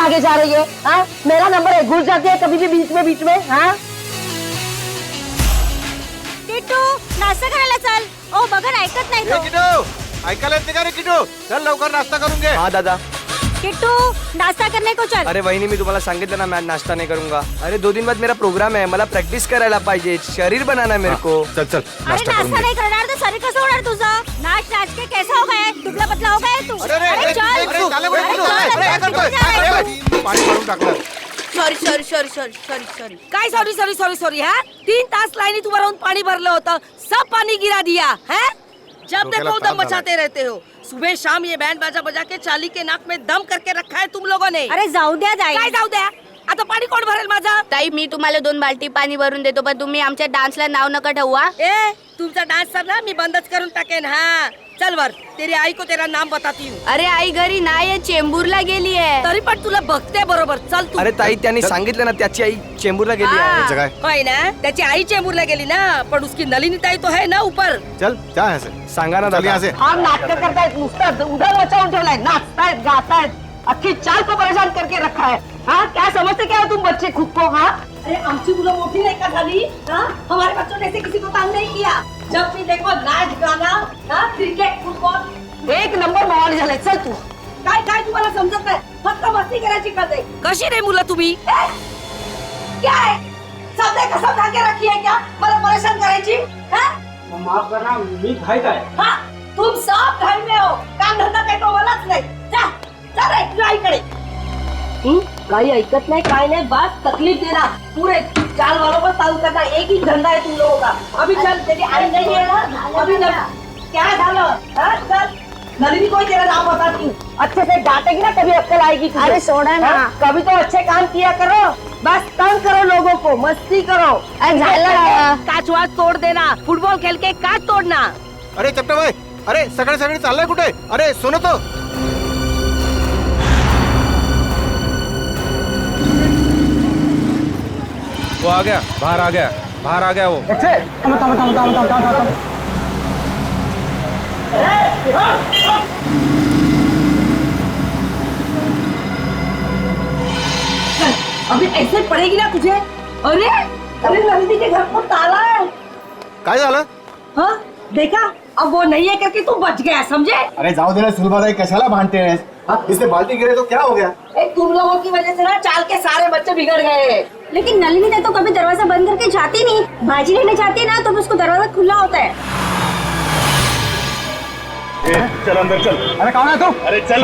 आगे जा रही है? हाँ, मेरा नंबर है, घुस जाती है कभी भी बीच में। हाँ, किट्टू नाश्ता करायला चल. ओ बघा ऐकत नाही तो. किटू ऐकायला येते का रे किटू? चल लवकर नाश्ता करून घे. हाँ दादा. किट्टू नाश्ता करने को चल. अरे वहिनी मी तुम्हाला सांगितलं ना मैं आज नाश्ता नहीं करूंगा. अरे 2 दिन बाद मेरा प्रोग्राम है, मला प्रैक्टिस करायला पाहिजे, शरीर बनाना है मेरे को. चल चल अरे नाश्ता करून नाश्ता घे. नहीं करणार तर शरीर कसं होणार तुझं? नाच के कैसा हो गया? दुबला पतला हो गया तू. अरे चल. चाले बडे किटू. चल, अरे काय अंदर करतोय? जा रे तू. पाणी मारून टाकलं. सॉरी. काय सॉरी हाँ? 3 तास लाइनी उभं राहून पाणी भरलं होतं, सब पानी गिरा दिया है. जब डोक्याला देखो ताप दम मचाते रहते हो. सुबह शाम ये बैंड बाजा बजा के चाली के नाक में दम करके रखा है तुम लोगों ने. अरे जाऊ द्या काय जाई. जाऊ द्या, आता पाणी कोण भरेल माझं? ताई मी तुम्हाला 2 बाल्टी पाणी भरून देतो पण तुम्ही आमच्या डान्सला नाव नका ठेवा. ए तुमचा डान्स सर ना मी बंदच करून टाकेन. हाँ चल वर, तेरी आई को तेरा नाम बताती हूँ. अरे आई घरी नाही चेंबूरला गेली आहे. तरी पण तुला बघते बरोबर. चल तू. अरे ताई त्यांनी सांगितलं ना त्याची आई चेंबूरला गेली आहे. याचं काय? होय ना, त्याची आई चेंबूरला गेली ना, पण उसकी नलिनी ताई तो है ना ऊपर. चल क्या है से? सांगा ना चल दादा. यहाँ से. हा नाटक करतायत, नुसतं उधर मचावून ठेवलाय, नाचतायत गातायत, अख्खी चाल को परेशान करके रखा है. हाँ क्या समझते क्या हो तुम बच्चे खुद को? हाँ अरे आमची मुलं मोठी नाही का झाली? हाँ हमारे बच्चों ने ऐसे किसी को तंग नहीं किया. जब भी देखो नाच गाना, हाँ क्रिकेट फुटबॉल, 1 नंबर माहोल झालाय. चल तू. काय तुम्हाला समजत नाही, फक्त मस्ती करायची कळते. कशी रे मुलं तुम्ही? क्या है सबने कसम खा के रखी है क्या मला परेशान करायची? हाँ माफ करना, मी घाई काय. हाँ तुम सब घर में हो, काम धंदा काही तो मलाच नाही. जा जा रे तुझ्या आईकडे. काही ऐकत नाही, काय नाही, बस तकलीफ देना. पूरे चाल वालों पर ताऊ करना, एक ही धंधा है तुम लोगों का. अभी चल, तेरी आई नहीं है ना, अभी ना क्या झालं? हाँ चल, नलिनी को ही तेरा नाम बताती हूँ. अच्छे से डांटेगी ना तभी अक्कल आएगी तुझे. अरे सोडा ना. हाँ, कभी तो अच्छे काम किया करो, बस तंग करो लोगों को, मस्ती करो. झालं. काच वाच तोड देना, फुटबॉल खेल के काच तोड़ना. अरे चपटे भाई, अरे सगळे चाललंय कुठे? अरे सुनो तो. वो आ गया, बाहर आ गया वो. अभी ऐसे पड़ेगी ना तुझे. अरे अरे नंदी के घर को ताला है. काय झालं? हाँ देखा, अब वो नहीं है करके तू बच गया, समझे? अरे जाओ दे ना सुलभाताई, कशाला भांडते हैं? इससे बाल्टी गिरे तो क्या हो गया? तुम लोगों की वजह से ना चाल के सारे बच्चे बिगड़ गए. लेकिन नलिनी ने तो कभी दरवाजा बंद करके जाती नहीं. भाजी लेने जाती है ना तो उसको दरवाजा खुला होता है. चल अंदर चल. अरे कौन है तू? अरे चल.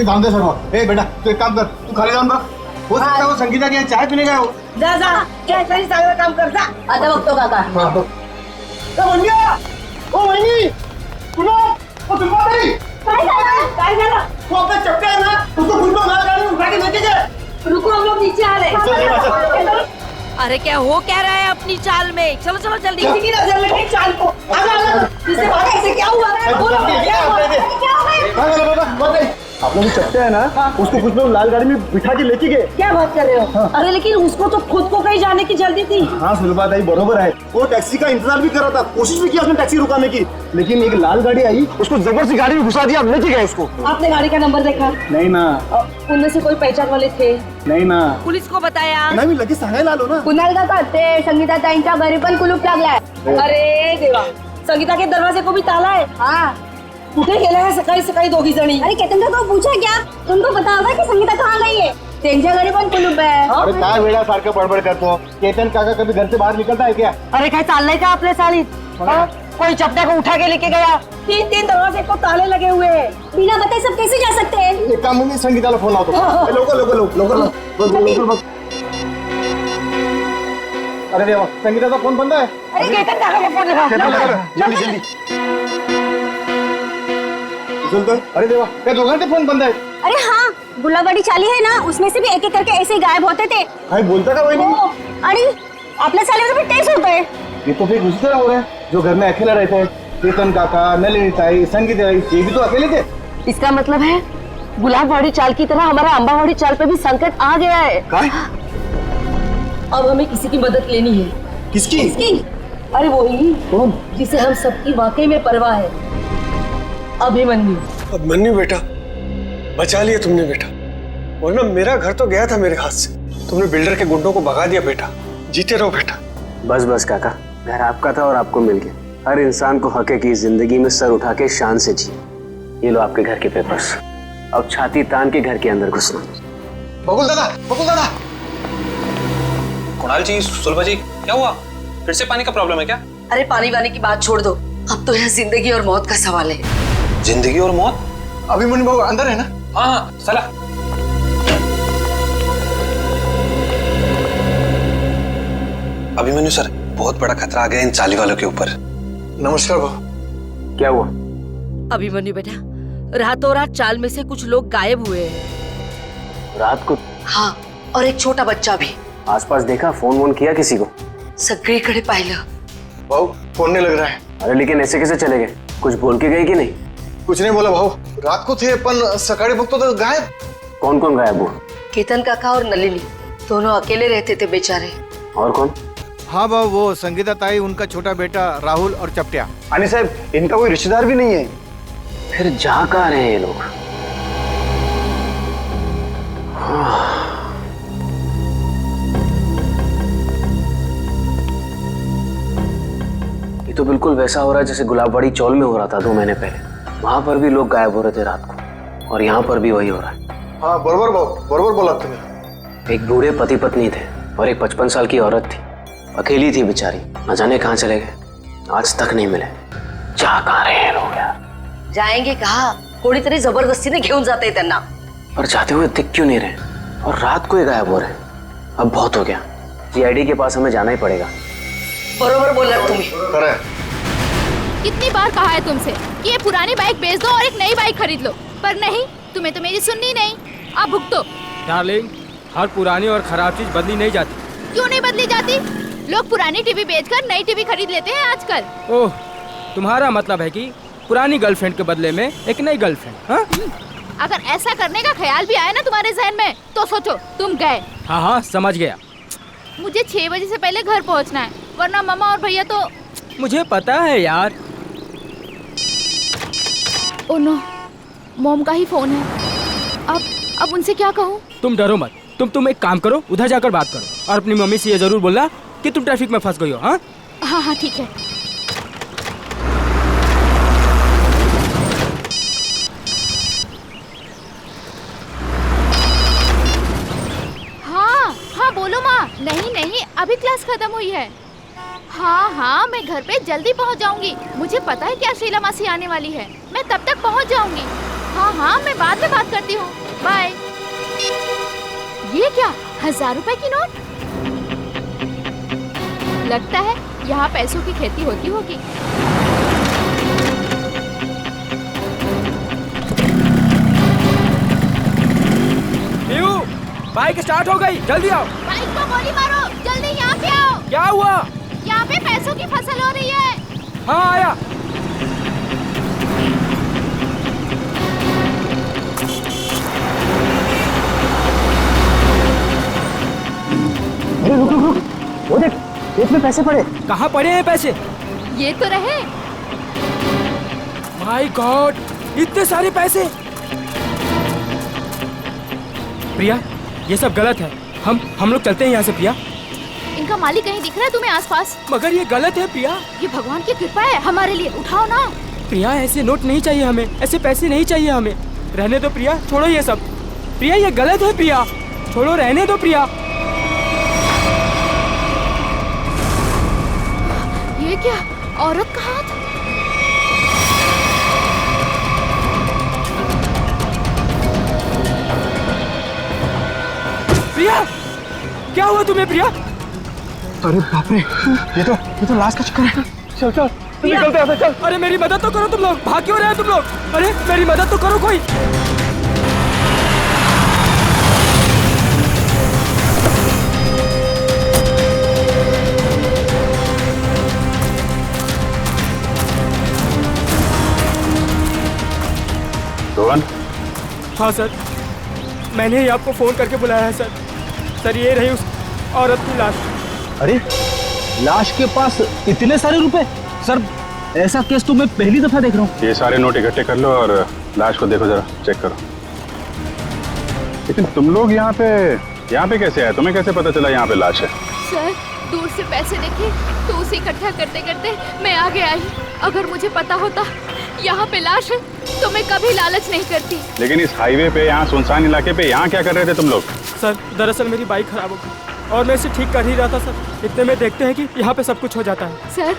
जाऊन दे सर्व. ए बेटा तू एक काम कर, तू खाली जाऊन बघ. हो सकता है वो संगीता की यहाँ चाय पीने गया हो. जा जा, क्या तरी चांगलं काम कर जा. आता बघतो काका. हाँ तो. ओ वहिनी, सुनो, ओ सुलभाताई, काय झालं? वो अपना चपटे है ना, उसको फुटबॉल गाड़ी में उठा के लेके गए. रुको, हम लोग नीचे आ रहे चल, हैं. अरे क्या हो क्या रहा है अपनी चाल में? चलो चलो जल्दी. किसी की नजर लगी चाल को. आजा. इससे भागा, इसे क्या हुआ? बोलो क्या हुआ? क्या हो गया? आप लोग चपटे है ना, उसको कुछ लोग लाल गाड़ी में बिठा के लेके गए. क्या बात कर रहे हो? अरे लेकिन उसको तो खुद को कहीं जाने की जल्दी थी. हाँ सुलभाताई बरोबर है, वो टैक्सी का इंतजार भी कर रहा था, कोशिश भी किया उसने टैक्सी रुकाने की, लेकिन एक लाल गाड़ी आई, उसको जबरदस्ती गाड़ी में घुसा दिया, लेके गए उसको. आपने गाड़ी का नंबर देखा? नहीं ना. उनमें से कोई पहचान वाले थे? नहीं ना. पुलिस को बताया? नाही मी लगेच सांगायला आलो ना. कुणाल काका ते संगीता ताईंच्या घरी पण कुलूप लागलाय. अरे देवा, संगीता के दरवाजे को भी ताला है. हाँ कुठे गेले हैं सकाळी सकाळी दोघी जणी? अरे केतन को पूछा क्या? तुमको पता होगा कि संगीता कहाँ गई है? त्यांच्या घरी पण कुलूप आहे. अरे काय वेळा सारखं बडबड करतो. केतन काका कभी घर से बाहर निकलता है क्या? अरे काय चाललंय का आपल्या चालीत? कोई चपटे को उठा के लेके गया. 3 दरवाजे को ताले लगे हुए हैं. बिना बताए सब कैसे जा सकते हैं? एक काम मी संगीताला फोन लावतो. लवकर. अरे देवा, संगीताचा फोन बंद आहे. अरे केतन काका को फोन लगा. जल्दी. अरे देवा, त्या दोघांचे फोन बंद आहेत. अरे हाँ, गुलाबड़ी चाली है ना, उसमें से भी एक एक करके ऐसे ही गायब होते थे. काय बोलता का वहिनी? आणि आपल्या चालीवर भी टेस्ट होता है. ये तो फिर उसी तरह हो रहा है जो घर में अकेला रहते हैं. केतन काका, नलिनी ताई, संगीता ताई, ये भी तो अकेले थे. इसका मतलब है गुलाबवाड़ी चाल की तरह हमारा अम्बावाड़ी चाल पे भी संकट आ गया है. काय? अब हमें किसी की मदद लेनी है. किसकी? अरे वही कौन? जिसे हम सबकी वाकई में परवाह है, अभिमन्यु। अभिमन्यु बेटा, बचा लिया तुमने बेटा, वरना मेरा घर तो गया था मेरे हाथ से। तुमने बिल्डर के गुंडों को भगा दिया बेटा। जीते रहो बेटा। बस बस काका, घर आपका था और आपको मिल गया। हर इंसान को हक है कि जिंदगी में सर उठा के शान से जिए। ये लो आपके घर के पेपर्स। अब छाती तान के घर के अंदर घुसना। बकुल दादा, बकुल दादा। कुणाल जी, सुलभा जी, क्या हुआ? फिर से पानी का प्रॉब्लम है क्या? अरे पानी वानी की बात छोड़ दो, अब तो यह जिंदगी और मौत का सवाल है। जिंदगी और मौत? अभिमन्यु बाबू अंदर है ना? हाँ, चला। अभिमन्यु सर, बहुत बड़ा खतरा आ गया इन चाली वालों के ऊपर। नमस्कार बाबू। क्या हुआ? अभिमन्यु बेटा, रातों रात चाल में से कुछ लोग गायब हुए हैं। रात को? हाँ, और एक छोटा बच्चा भी। आसपास देखा? फोन वोन किया किसी को? सगळीकडे पाहिलं। भाऊ फोन नहीं लग रहा है। अरे लेकिन ऐसे कैसे चले गए? कुछ बोल के गए कि नहीं? कुछ नहीं बोला भाऊ, रात को थे पण सकाळी बघतो तो गायब। कौन कौन गायब हुआ? केतन काका और नलिनी दोनों अकेले रहते थे बेचारे। और कौन? हाँ बाबू, वो संगीता ताई, उनका छोटा बेटा राहुल और चपटिया। आणि साहब इनका कोई रिश्तेदार भी नहीं है। फिर जा कहाँ रहे हैं ये लोग? ये तो बिल्कुल वैसा हो रहा है जैसे गुलाबबाड़ी चौल में हो रहा था 2 महीने पहले। वहां पर भी लोग गायब हो रहे थे रात को, और यहाँ पर भी वही हो रहा है। हाँ बरोबर भाऊ, बरोबर बोला तुम्हें। एक बूढ़े पति पत्नी थे और एक 55 साल की औरत थी। अकेली थी बेचारी, न जाने कहाँ चले गए, आज तक नहीं मिले। जा कहाँ रहे हैं लोग यार? जाएंगे कहा, कोणीतरी जबरदस्तीने घेऊन जाते त्यांना। पर जाते हुए दिख क्यों नहीं रहे, और रात को ही गायब हो रहे हैं? अब बहुत हो गया, सीआईडी के पास हमें जाना ही पड़ेगा। बरोबर बोला तुम्ही। करे कितनी बार कहा है तुमसे कि ये पुरानी बाइक बेच दो और एक नई बाइक खरीद लो, पर नहीं, तुम्हें तो मेरी सुननी नहीं। अब भुगतो। डार्लिंग, हर पुरानी और खराब चीज बदली नहीं जाती। क्यों नहीं बदली जाती? लोग पुरानी टीवी बेचकर नई टीवी खरीद लेते हैं आजकल। ओह, तुम्हारा मतलब है कि पुरानी गर्लफ्रेंड के बदले में एक नई गर्लफ्रेंड? हाँ? अगर ऐसा करने का ख्याल भी आया ना तुम्हारे जहन में, तो सोचो तुम गए। हाँ हाँ, समझ गया। मुझे 6 बजे से पहले घर पहुंचना है, वरना मामा और भैया तो। मुझे पता है यार। ओ नो, मॉम का ही फोन है। अब उनसे क्या कहूँ? तुम डरो मत, तुम एक काम करो, उधर जाकर बात करो और अपनी मम्मी से ये जरूर बोलना कि तुम ट्रैफिक में फंस गई हो। हाँ हाँ हाँ, ठीक है। हाँ हाँ, बोलो माँ। नहीं, अभी क्लास खत्म हुई है। हाँ, मैं घर पे जल्दी पहुँच जाऊंगी। मुझे पता है क्या शीला मासी आने वाली है, मैं तब तक पहुँच जाऊंगी। हाँ, मैं बाद में बात करती हूँ। बाय। ये क्या, 1000 रुपए की नोट? लगता है यहाँ पैसों की खेती होती होगी। बाइक स्टार्ट हो गई, जल्दी आओ। बाइक को गोली मारो, जल्दी यहाँ पे आओ। क्या हुआ? यहाँ पे पैसों की फसल हो रही है। हाँ आया। अरे रुक रुक रुक, वो देख, खेत में पैसे पड़े। कहाँ पड़े हैं पैसे? ये तो रहे। माय गॉड, इतने सारे पैसे। प्रिया, ये सब गलत है। हम लोग चलते हैं यहाँ से प्रिया। इनका मालिक कहीं दिख रहा है तुम्हें आसपास? मगर ये गलत है प्रिया। ये भगवान की कृपा है हमारे लिए, उठाओ ना। प्रिया, ऐसे नोट नहीं चाहिए हमें, ऐसे पैसे नहीं चाहिए हमें। रहने दो प्रिया, छोड़ो ये सब। प्रिया, ये गलत है प्रिया, छोड़ो, रहने दो प्रिया। ये क्या, औरत का हाथ? प्रिया, क्या हुआ तुम्हें प्रिया? अरे बाप रे, ये तो लाश का चक्कर है। चल निकलते हैं, चल। अरे मेरी मदद तो करो तुम लोग, भाग क्यों रहे हो तुम लोग? अरे मेरी मदद तो करो कोई। रोहन? हाँ सर, मैंने ही आपको फोन करके बुलाया है सर। सर, ये रही उस औरत की लाश। अरे लाश के पास इतने सारे रुपए? सर ऐसा केस तो मैं पहली दफा देख रहा हूँ। ये सारे नोट इकट्ठे कर लो और लाश को देखो, जरा चेक करो। लेकिन तुम लोग यहाँ पे कैसे आए? तुम्हें कैसे पता चला यहाँ पे लाश है? सर दूर से पैसे देखे तो उसे इकट्ठा करते करते मैं आगे आई। अगर मुझे पता होता यहाँ पे लाश है तो मैं कभी लालच नहीं करती। लेकिन इस हाईवे पे, यहाँ सुनसान इलाके पे, यहाँ क्या कर रहे थे तुम लोग? सर दरअसल मेरी बाइक खराब हो गई और मैं इसे ठीक कर ही रहा था सर। इतने में देखते हैं कि यहाँ पे सब कुछ हो जाता है। सर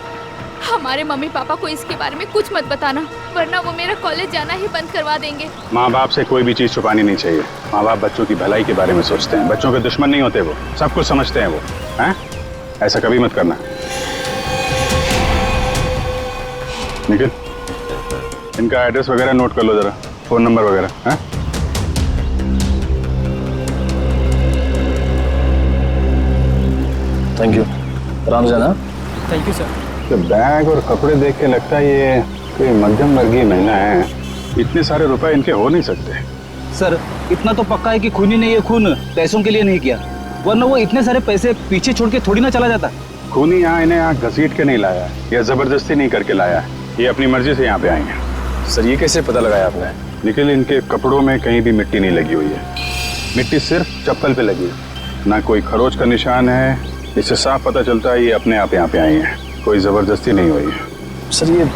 हमारे मम्मी पापा को इसके बारे में कुछ मत बताना, वरना वो मेरा कॉलेज जाना ही बंद करवा देंगे। माँ बाप से कोई भी चीज छुपानी नहीं चाहिए। माँ बाप बच्चों की भलाई के बारे में सोचते हैं, बच्चों के दुश्मन नहीं होते, वो सब कुछ समझते हैं वो। हैं? ऐसा कभी मत करना। निखिल, इनका एड्रेस वगैरह नोट कर लो जरा, फोन नंबर वगैरह। हैं? Thank you. आराम से ना। Thank you sir. तो बैग और कपड़े देख के लगता है ये कोई मध्यम वर्गीय महिला है। इतने सारे रुपए इनके हो नहीं सकते। सर इतना तो पक्का है कि खूनी ने ये खून पैसों के लिए नहीं किया, वरना वो इतने सारे पैसे पीछे छोड़ के थोड़ी ना चला जाता। खूनी यहाँ इन्हें यहाँ घसीट के नहीं लाया है या जबरदस्ती नहीं करके लाया है, ये अपनी मर्जी से यहाँ पे आए हैं। सर ये कैसे पता लगाया आपने? निखिल, इनके कपड़ों में कहीं भी मिट्टी नहीं लगी हुई है। मिट्टी सिर्फ चप्पल पे लगी है, ना कोई खरोच का निशान है। इससे साफ पता चलता है ये अपने आप यहाँ पे आए हैं, कोई जबरदस्ती नहीं हुई है। सर ये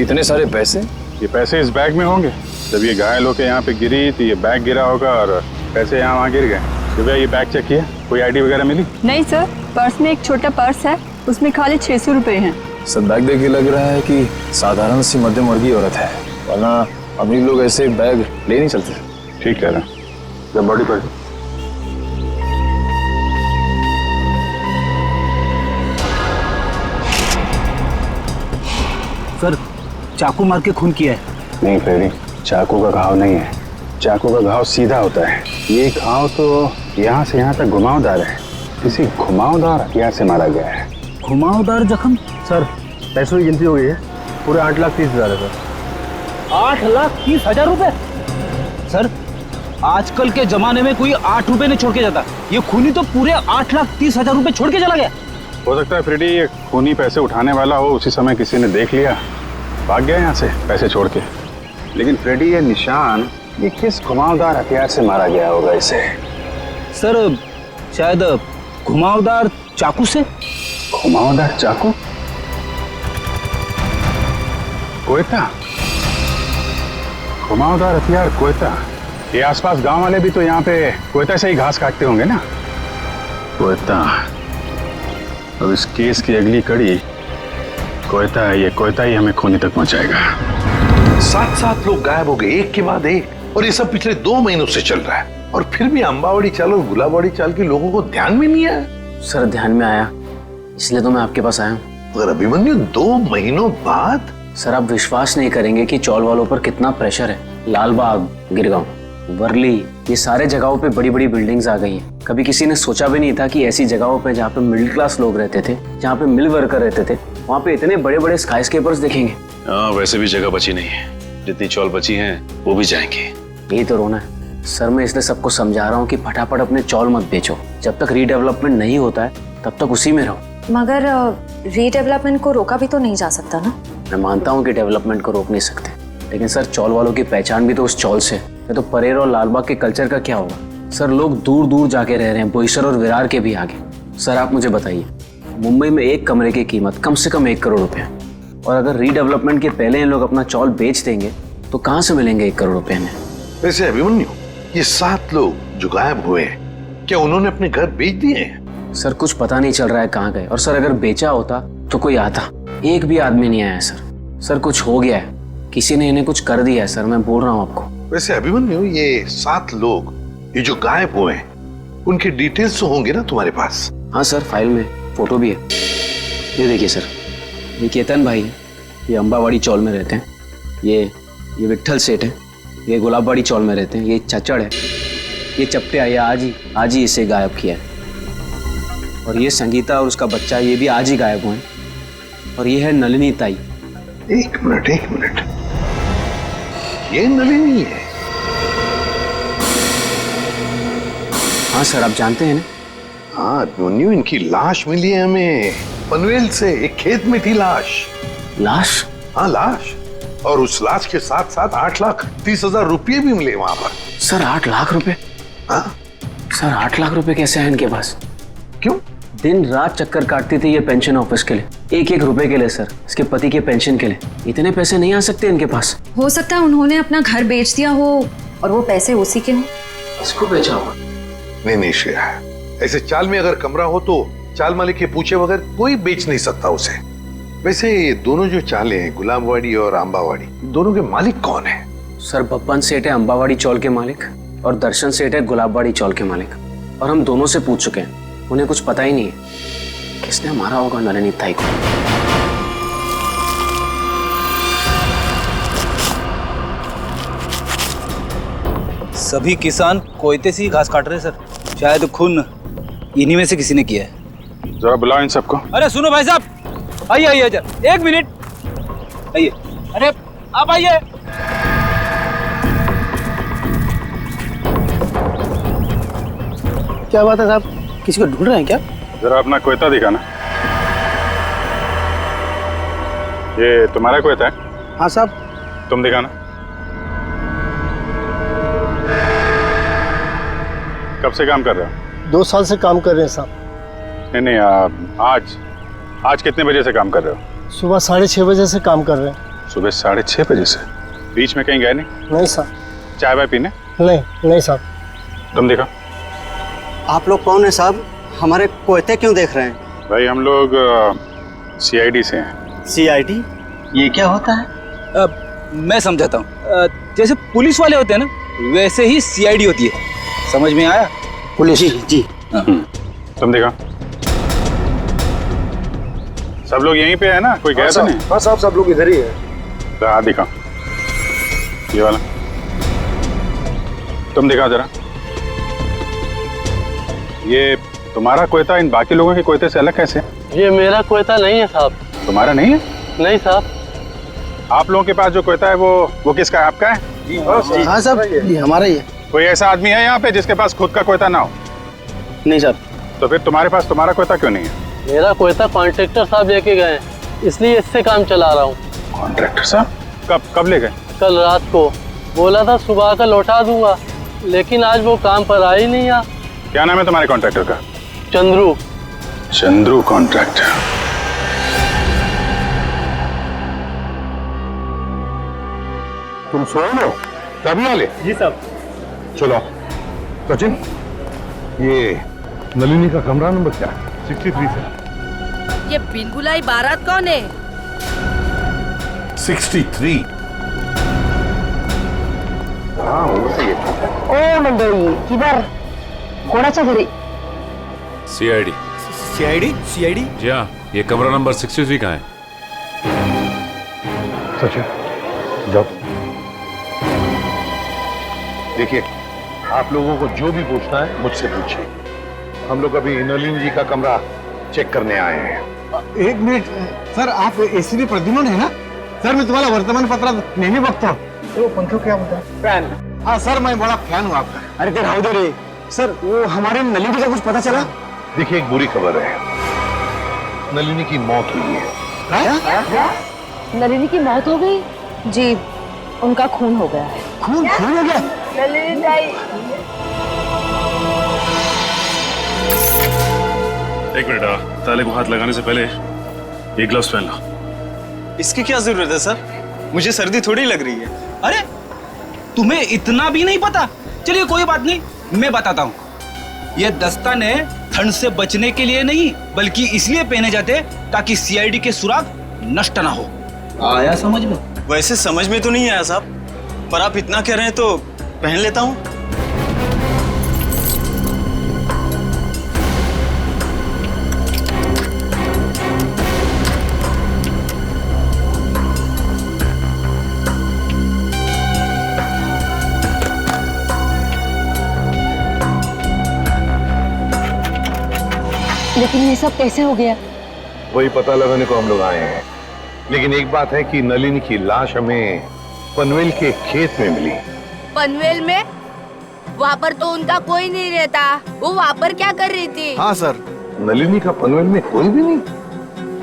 इतने सारे पैसे? ये पैसे इस बैग में होंगे। जब ये घायल होकर यहाँ पे गिरी तो ये बैग गिरा होगा और पैसे यहाँ वहाँ गिर गए। तो भैया ये बैग चेक किया, कोई आईडी वगैरह मिली? नहीं सर, पर्स में एक छोटा पर्स है, उसमें खाली 600 रुपए हैं। सर बैग देख के लग रहा है कि साधारण सी मध्यम वर्गीय औरत है, वरना अमीर लोग ऐसे बैग ले नहीं चलते। ठीक कह रहा, जब बॉडी पर। सर चाकू मार के खून किया है। नहीं फ्रेडी, चाकू का घाव नहीं है, चाकू का घाव सीधा होता है। ये घाव तो यहाँ से यहाँ तक घुमावदार है, किसी घुमावदार हथियार से मारा गया है। घुमावदार जख्म? सर पैसों की गिनती हो गई है, पूरे 8,30,000 है सर। 8,30,000 रुपए? सर आजकल के जमाने में कोई 8 रुपए नहीं छोड़ के जाता, ये खूनी तो पूरे 8,30,000 रुपए छोड़ के चला गया। हो सकता है फ्रेडी ये खूनी पैसे उठाने वाला हो, उसी समय किसी ने देख लिया, भाग गया यहाँ से पैसे छोड़ के। लेकिन फ्रेडी ये निशान, ये किस घुमावदार हथियार से मारा गया होगा इसे? सर शायद घुमावदार चाकू से। घुमावदार चाकू? कोयता? घुमावदार हथियार कोयता? ये आसपास गांव वाले भी तो यहाँ पे कोयता से ही घास काटते होंगे ना। कोयता। अब इस केस की अगली कड़ी कोयता है, ये कोयता ही हमें खूनी तक पहुंचाएगा। 7 लोग गायब हो गए एक के बाद एक, और ये सब पिछले 2 महीनों से चल रहा है, और फिर भी अंबावड़ी चाल और गुलाबवाड़ी चाल के लोगों को ध्यान में नहीं आया। सर ध्यान में आया, इसलिए तो मैं आपके पास आया हूँ। मगर अभिमन्यु 2 महीनों बाद? सर आप विश्वास नहीं करेंगे कि चौल वालों पर कितना प्रेशर है। लालबाग, गिरगांव, वर्ली, ये सारे जगहों पे बड़ी बड़ी बिल्डिंग्स आ गई हैं। कभी किसी ने सोचा भी नहीं था कि ऐसी जगहों पे जहाँ पे मिडिल क्लास लोग रहते थे, जहाँ पे मिल वर्कर रहते थे, वहाँ पे इतने बड़े बड़े स्काईस्केपर्स देखेंगे। हाँ वैसे भी जगह बची नहीं है, जितनी चौल बची हैं वो भी जाएंगे। यही तो रोना है सर। मैं इसलिए सबको समझा रहा हूँ कि फटाफट अपने चौल मत बेचो, जब तक रीडेवलपमेंट नहीं होता है तब तक उसी में रहो। मगर रीडेवलपमेंट को रोका भी तो नहीं जा सकता ना। मैं मानता हूँ कि डेवलपमेंट को रोक नहीं सकते, लेकिन सर चौल वालों की पहचान भी तो उस चौल से है। तो परेर और लालबाग के कल्चर का क्या होगा? सर लोग दूर दूर जाके रह रहे हैं, बोईसर और विरार के भी आगे। सर आप मुझे बताइए, मुंबई में एक कमरे की कीमत कम से कम 1 करोड़ रुपए, और अगर रीडेवलपमेंट के पहले इन लोग अपना चौल बेच देंगे तो कहाँ से मिलेंगे 1 करोड़ रुपए में? वैसे अभिमन्यु, ये 7 लोग जो गायब हुए हैं, क्या उन्होंने अपने घर बेच दिए हैं? सर कुछ पता नहीं चल रहा है कहाँ गए, और सर अगर बेचा होता तो कोई आता। एक भी आदमी नहीं आया सर। सर कुछ हो गया है, किसी ने इन्हें कुछ कर दिया है सर, मैं बोल रहा हूँ आपको। वैसे अभिमन्यु, ये 7 लोग ये जो गायब हुए हैं, उनके डिटेल्स तो होंगे ना तुम्हारे पास? हाँ सर, फाइल में फोटो भी है। ये देखिए सर, ये केतन भाई है, ये अंबावाड़ी चौल में रहते हैं। ये विट्ठल सेठ है, ये गुलाबवाड़ी चौल में रहते हैं। ये चचड़ है, ये चपटे आया आज ही इसे गायब किया है। और ये संगीता और उसका बच्चा, ये भी आज ही गायब हुए हैं। और ये है नलिनी ताई। एक मिनट, ये नलिनी है? हाँ सर, आप जानते हैं ना, हाँ न्यू इनकी लाश मिली है हमें पनवेल से, एक खेत में थी लाश। लाश? हाँ लाश, और उस लाश के साथ साथ 8,30,000 रुपये भी मिले वहां पर। सर 8 लाख रुपए? हाँ सर 8 लाख रुपए कैसे हैं इनके पास? क्यों? दिन रात चक्कर काटती थी ये पेंशन ऑफिस के लिए, एक एक रुपए के लिए सर, इसके पति के पेंशन के लिए। इतने पैसे नहीं आ सकते इनके पास। हो सकता है उन्होंने अपना घर बेच दिया हो और वो पैसे उसी के हों। इसको बेचा होगा? नहीं श्रेया, ऐसे चाल में अगर कमरा हो तो चाल मालिक के पूछे बगैर कोई बेच नहीं सकता उसे। वैसे ये दोनों जो चाले हैं, गुलाबवाड़ी और अंबावाड़ी, दोनों के मालिक कौन है? सर बप्पन सेठ है अंबावाड़ी चौल के मालिक और दर्शन सेठ है गुलाबवाड़ी चौल के मालिक। और हम दोनों से पूछ चुके हैं, उन्हें कुछ पता ही नहीं है किसने मारा होगा नलिनी ताई को। सभी किसान कोयते से ही घास काट रहे हैं सर। शायद खून इन्हीं में से किसी ने किया है। जरा बुलाओ इन सबको। अरे सुनो भाई साहब, आइए आइए जरा, 1 मिनट आइए। अरे आप आइए। क्या बात है साहब, किसी को ढूंढ रहे हैं क्या? जरा अपना कोयता दिखाना। ये तुम्हारा कोयता है? हाँ साहब। तुम दिखाना। कब से काम कर रहे हो? 2 साल से काम कर रहे हैं साहब। नहीं, आज कितने बजे से काम कर रहे हो? सुबह 6:30 बजे से काम कर रहे हैं। सुबह 6:30 बजे से? बीच में कहीं गए नहीं? नहीं साहब। चाय वाय पीने? नहीं साहब। तुम देखो। आप लोग कौन है साहब? हमारे कोयते क्यों देख रहे हैं? भाई हम लोग CID से हैं। CID? ये क्या होता है? मैं समझाता हूँ। जैसे पुलिस वाले होते हैं ना, वैसे ही CID होती है। समझ में आया? पुलिस? जी। तुम देखो। सब लोग यहीं पे है ना? कोई गया तो नहीं? हाँ साहब, सब लोग इधर ही है। तो हाथ दिखाओ, ये वाला। तुम दिखाओ जरा। ये तुम्हारा कोयता इन बाकी लोगों के कोयते से अलग कैसे? ये मेरा कोयता नहीं है साहब। तुम्हारा नहीं है? नहीं साहब। आप लोगों के पास जो कोयता है वो किसका है? आपका है? हाँ साहब, ये हमारा ही है। कोई ऐसा आदमी है यहाँ पे जिसके पास खुद का कोयता ना हो? नहीं साहब। तो फिर तुम्हारे पास तुम्हारा कोयता क्यों नहीं है? मेरा कोयता कॉन्ट्रैक्टर साहब लेके गए, इसलिए इससे काम चला रहा हूँ। कॉन्ट्रैक्टर साहब? कब ले गए? कल रात को। बोला था सुबह का लौटा दूंगा, लेकिन आज वो काम पर आ ही नहीं आ। क्या नाम है तुम्हारे कॉन्ट्रैक्टर का? चंद्रू। चंद्रू कॉन्ट्रैक्टर। तुम सोए हो? तभी वाले? जी साहब। चलो सचिन, ये नलिनी का कमरा नंबर क्या है? 63 से। ये बिन बुलाई बारात कौन है? 63। हाँ वो सही है। ओ मंडळी, किधर? कोणाच्या घरी? CID। CID? जी हाँ, ये कमरा नंबर 63 का है। सचिन जाओ। देखिए, आप लोगों को जो भी पूछना है मुझसे पूछिए। हम लोग अभी नलिनी जी का कमरा चेक करने आए हैं। 1 मिनिट सर, आप ACP प्रद्युम्न है ना? सर मैं तुम्हाला वर्तमानपत्रात नेहमी बघतो। वो पंखो क्या होता है? फैन। हाँ सर, मैं बड़ा फैन हूँ आपका। अरे ते राहू दे रे सर, वो हमारे नलिनी का कुछ पता चला? देखिए, एक बुरी खबर है, नलिनी की मौत हुई है। नलिनी की मौत हो गई? जी, उनका खून हो गया है। खून हो गया? नलिनी ताई। एक मिनट, ताले को हाथ लगाने से पहले ये ग्लव्स पहन लो। इसकी क्या जरूरत है सर? मुझे सर्दी थोड़ी लग रही है। अरे तुम्हें इतना भी नहीं पता? चलिए कोई बात नहीं, मैं बताता हूँ। ये दस्ताने ठंड से बचने के लिए नहीं, बल्कि इसलिए पहने जाते ताकि CID के सुराग नष्ट ना हो। आया समझ में? वैसे समझ में तो नहीं आया साहब, पर आप इतना कह रहे हैं तो पहन लेता हूँ। लेकिन ये सब कैसे हो गया? वही पता लगाने को हम लोग आए हैं। लेकिन एक बात है कि नलिनी की लाश हमें पनवेल के खेत में मिली। पनवेल में? वहाँ पर तो उनका कोई नहीं रहता। वो वहाँ पर क्या कर रही थी? हाँ सर। नलिनी का पनवेल में कोई भी नहीं?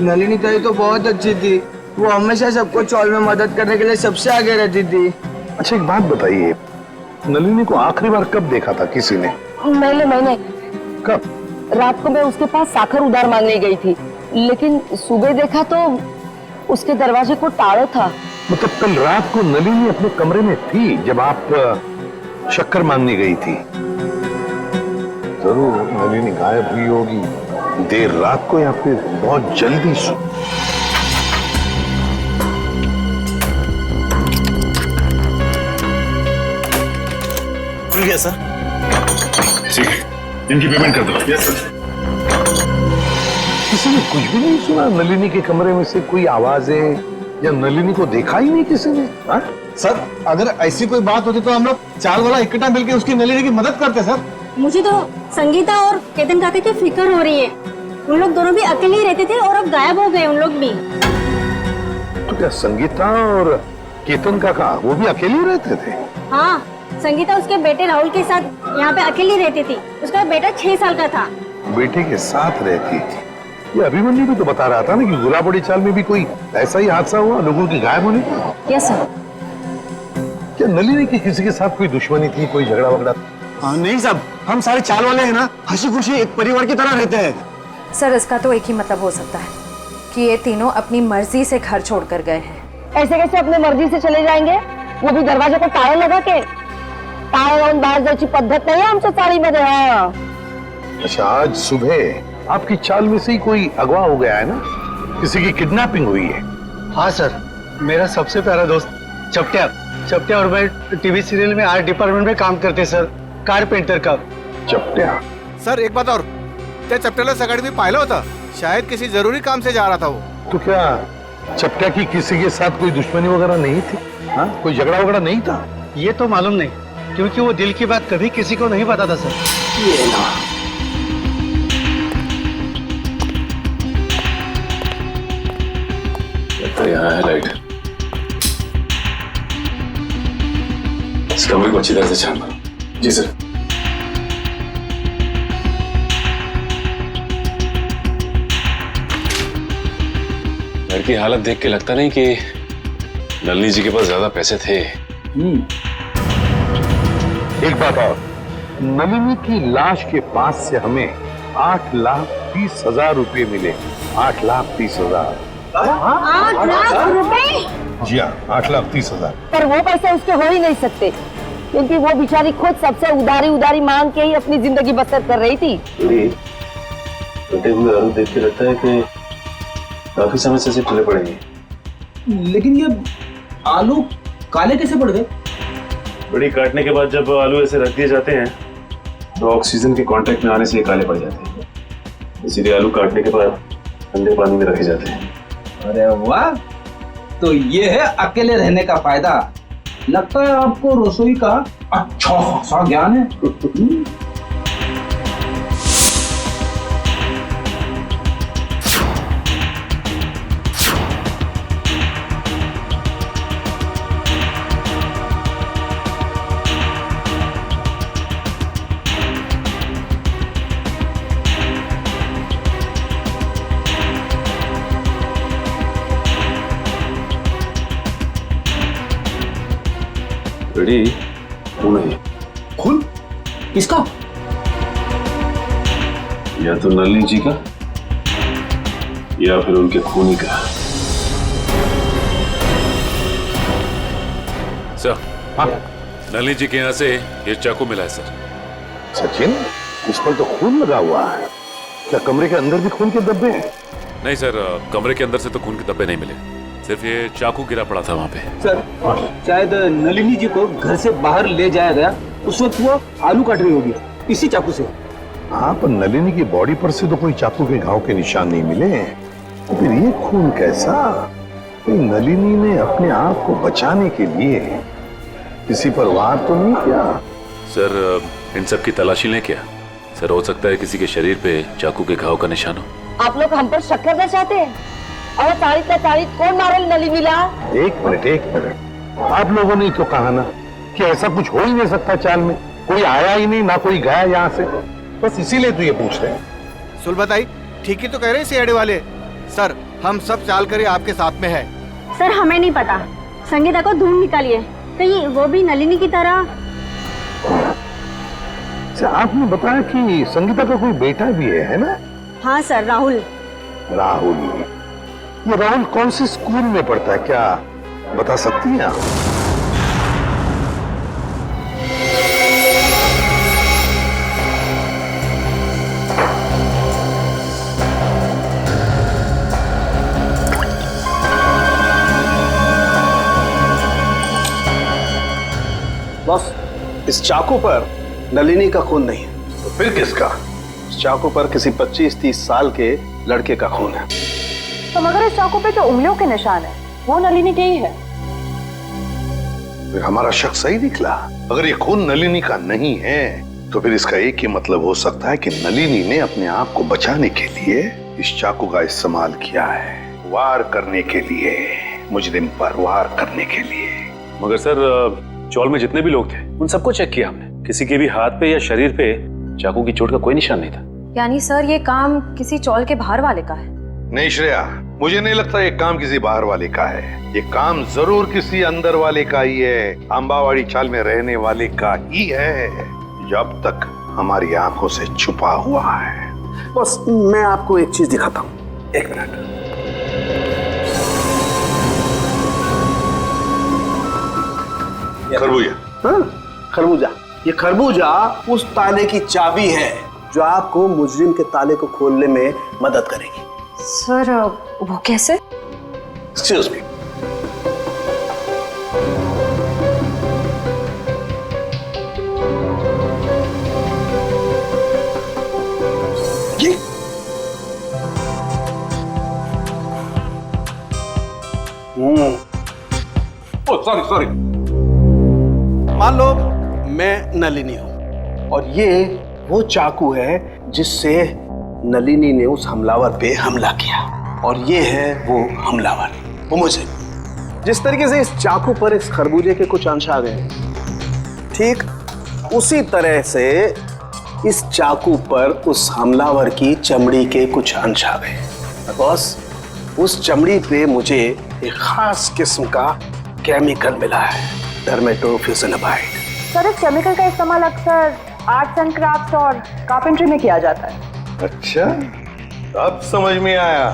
नलिनी ताई तो बहुत अच्छी थी, वो हमेशा सबको चौल में मदद करने के लिए सबसे आगे रहती थी। अच्छा एक बात बताइए, नलिनी को आखिरी बार कब देखा था किसी ने? मैंने कब? रात को मैं उसके पास साखर उधार मांगने गई थी, लेकिन सुबह देखा तो उसके दरवाजे को ताला था। मतलब कल रात को नलिनी अपने कमरे में थी जब आप शक्कर मांगने गई थी? जरूर नलिनी गायब हुई होगी देर रात को या फिर बहुत जल्दी से। खुल गया सर। ठीक है, इनकी पेमेंट कर दो। Yes sir. किसी ने कुछ भी नहीं सुना? नलिनी के कमरे में से कोई आवाजें या नलिनी को देखा ही नहीं किसी ने? हा? सर अगर ऐसी कोई बात होती तो हम लोग चाल वाला इकट्ठा मिलकर उसकी नलिनी की मदद करते सर। मुझे तो संगीता और केतन काका की फिक्र हो रही है। उन लोग दोनों भी अकेले ही रहते थे और अब गायब हो गए उन लोग भी। तो क्या संगीता और केतन काका वो भी अकेले ही रहते थे? हाँ, संगीता उसके बेटे राहुल के साथ यहाँ पे अकेली रहती थी। उसका बेटा 6 साल का था। बेटे के साथ रहती थी? ये अभिमन्यु भी तो बता रहा था ना कि गुलाबड़ी चाल में भी कोई ऐसा ही हादसा हुआ लोगों के गायब होने का। Yes sir. क्या नलिनी की किसी के साथ कोई दुश्मनी थी, कोई झगड़ा वगड़ा? नहीं साहब, हम सारे चाल वाले हैं ना, हंसी खुशी एक परिवार की तरह रहते हैं। सर इसका तो एक ही मतलब हो सकता है कि ये तीनों अपनी मर्जी से घर छोड़कर गए हैं। ऐसे कैसे अपने मर्जी से चले जाएंगे? वो भी दरवाजे को ताला लगा के। ताला लावून बाहेर जायची पद्धत नाही आमच्या चाळीमध्ये। हाँ। अच्छा आज सुबह आपकी चाल में से ही कोई अगवा हो गया है ना? किसी की किडनैपिंग हुई है? हाँ सर, मेरा सबसे प्यारा दोस्त चपटिया और मैं टीवी सीरियल में आर्ट डिपार्टमेंट में काम करते सर, कारपेंटर का। चपटिया? सर एक बात और, त्या चपट्याला सकाळी मी पाहिलं होतं, शायद किसी जरूरी काम से जा रहा था वो। तो क्या चपटिया की किसी के साथ कोई दुश्मनी वगैरह नहीं थी? हाँ, कोई झगड़ा वगड़ा नहीं था? ये तो मालूम नहीं, क्योंकि वो दिल की बात कभी किसी को नहीं बताता सर। ये ना। यहाँ है लाइट। इस कमरे को अच्छी तरह से छान मारो। जी सर। घर की हालत देख के लगता नहीं कि नलिनी जी के पास ज्यादा पैसे थे। एक बात और, नलिनी की लाश के पास से हमें 8,30,000 रुपए मिले। 8,30,000। 8 लाख रुपए? जी हाँ, 8,30,000। पर वो पैसे उसके हो ही नहीं सकते, क्योंकि वो बेचारी खुद सबसे उधारी मांग के ही अपनी जिंदगी बसर कर रही थी। कटे हुए आलू देख के लगता है कि काफी समय से ठंडे पड़ेंगे। लेकिन ये आलू काले कैसे पड़ गए? बड़ी काटने के बाद जब आलू ऐसे रख दिए जाते हैं तो ऑक्सीजन के कांटेक्ट में आने से ये काले पड़ जाते हैं, इसीलिए आलू काटने के बाद ठंडे पानी में रखे जाते हैं। अरे वाह, तो ये है अकेले रहने का फायदा। लगता है आपको रसोई का अच्छा खासा ज्ञान है। रेडी? खून है। खून? किसका? या तो नलिनी जी का या फिर उनके खूनी का। सर, हाँ? नलिनी जी के यहाँ से ये चाकू मिला है सर। सचिन, इस पर तो खून लगा हुआ है। क्या कमरे के अंदर भी खून के धब्बे हैं? नहीं सर, कमरे के अंदर से तो खून के धब्बे नहीं मिले, सिर्फ ये चाकू गिरा पड़ा था वहाँ पे। सर, शायद नलिनी जी को घर से बाहर ले जाया गया, उस वक्त वो आलू काट रही होगी इसी चाकू से। हाँ, पर नलिनी की बॉडी पर से तो कोई चाकू के घाव के निशान नहीं मिले, तो फिर ये खून कैसा? नलिनी ने अपने आप को बचाने के लिए किसी पर वार तो नहीं किया? सर, इन सब की तलाशी लें क्या? सर, हो सकता है किसी के शरीर पे चाकू के घाव का निशान हो। आप लोग हम पर शक करना चाहते हैं? और तारीख कौन मारल नलिनीला? एक मिनट, आप लोगों ने तो कहा ना कि ऐसा कुछ हो ही नहीं सकता चाल में। कोई आया ही नहीं, ना कोई गया यहाँ से, बस इसीलिए तो ये पूछ रहे हैं। सुलभताई ठीक ही तो कह रहे हैं सीआईडी वाले। सर हम सब चाल कर आपके साथ में है। सर हमें नहीं पता, संगीता को ढूंढ निकालिए, कहीं वो भी नलिनी की तरह। अच्छा, आपने बताया कि संगीता का कोई बेटा भी है ना? हाँ सर, राहुल। राहुल, ये राहुल कौन से स्कूल में पढ़ता है, क्या बता सकती हैं आप? बॉस, इस चाकू पर नलिनी का खून नहीं है। तो फिर किसका? इस चाकू पर किसी 25-30 साल के लड़के का खून है। तो मगर इस चाकू पे जो उंगलियों के निशान है वो नलिनी के ही है। फिर हमारा शक सही निकला। अगर ये खून नलिनी का नहीं है तो फिर इसका एक ही मतलब हो सकता है कि नलिनी ने अपने आप को बचाने के लिए इस चाकू का इस्तेमाल किया है, वार करने के लिए, मुजरिम पर वार करने के लिए। मगर सर, चौल में जितने भी लोग थे उन सबको चेक किया हमने, किसी के भी हाथ पे या शरीर पे चाकू की चोट का कोई निशान नहीं था। यानी सर ये काम किसी चौल के बाहर वाले का है? नहीं श्रेया, मुझे नहीं लगता ये काम किसी बाहर वाले का है। ये काम जरूर किसी अंदर वाले का ही है, अंबावाड़ी चाल में रहने वाले का ही है, जब तक हमारी आंखों से छुपा हुआ है। बस मैं आपको एक चीज दिखाता हूँ, 1 मिनट। खरबूजा। हाँ, खरबूजा। ये खरबूजा उस ताले की चाबी है जो आपको मुजरिम के ताले को खोलने में मदद करेगी। सर वो कैसे? Excuse me. सॉरी। मान लो मैं नलिनी हूं और ये वो चाकू है जिससे नलिनी ने उस हमलावर पे हमला किया, और ये है वो हमलावर, वो मुझे। जिस तरीके से इस चाकू पर इस खरबूजे के कुछ अंश आ गए, ठीक उसी तरह से इस चाकू पर उस हमलावर की चमड़ी के कुछ अंश आ गए। बॉस, उस चमड़ी पे मुझे एक खास किस्म का केमिकल मिला है, डर्मेटोफ्यूसिनामाइड। सर इस केमिकल का इस्तेमाल अक्सर आर्ट्स एंड क्राफ्ट्स और कारपेंट्री में किया जाता है। अच्छा, अब समझ में आया